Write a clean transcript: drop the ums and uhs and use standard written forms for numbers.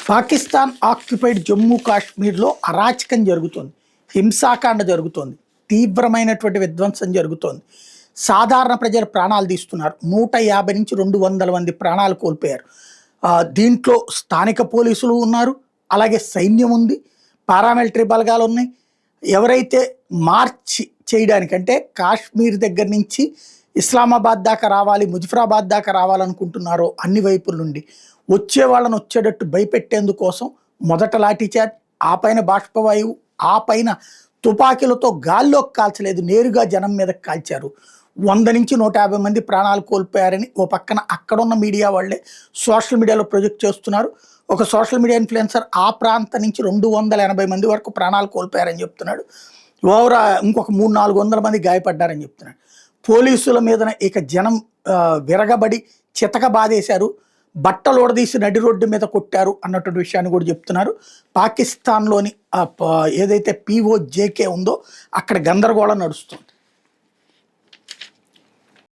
Pakistan occupied Jammu కాశ్మీర్లో అరాచకం జరుగుతోంది, హింసాకాండ జరుగుతోంది, తీవ్రమైనటువంటి విధ్వంసం జరుగుతోంది. సాధారణ ప్రజలు ప్రాణాలు తీస్తున్నారు. 150 నుంచి 200 మంది ప్రాణాలు కోల్పోయారు. దీంట్లో స్థానిక పోలీసులు ఉన్నారు, అలాగే సైన్యం ఉంది, పారామిలిటరీ బలగాలు ఉన్నాయి. ఎవరైతే మార్చి చేయడానికంటే కాశ్మీర్ దగ్గర నుంచి ఇస్లామాబాద్ దాకా రావాలి, ముజఫరాబాద్ దాకా రావాలనుకుంటున్నారో అన్ని వైపుల నుండి వచ్చే వాళ్ళని వచ్చేటట్టు భయపెట్టేందుకోసం మొదట లాఠీచార్జ్, ఆ పైన బాష్పవాయువు, ఆ పైన తుపాకీలతో గాల్లోకి కాల్చలేదు, నేరుగా జనం మీదకి కాల్చారు. 100 నుంచి 150 మంది ప్రాణాలు కోల్పోయారని ఓ పక్కన అక్కడున్న మీడియా వాళ్ళే సోషల్ మీడియాలో ప్రొజెక్ట్ చేస్తున్నారు. ఒక సోషల్ మీడియా ఇన్ఫ్లుయెన్సర్ ఆ ప్రాంతం నుంచి 280 మంది వరకు ప్రాణాలు కోల్పోయారని చెప్తున్నాడు. ఇంకొక 300-400 మంది గాయపడ్డారని చెప్తున్నాడు. పోలీసుల మీద ఇక జనం విరగబడి చితక బాధేశారు, బట్టలు ఓడదీసి నడి రోడ్డు మీద కొట్టారు అన్నటువంటి విషయాన్ని కూడా చెప్తున్నారు. పాకిస్తాన్లోని ఏదైతే POJK ఉందో అక్కడ గందరగోళం నడుస్తుంది.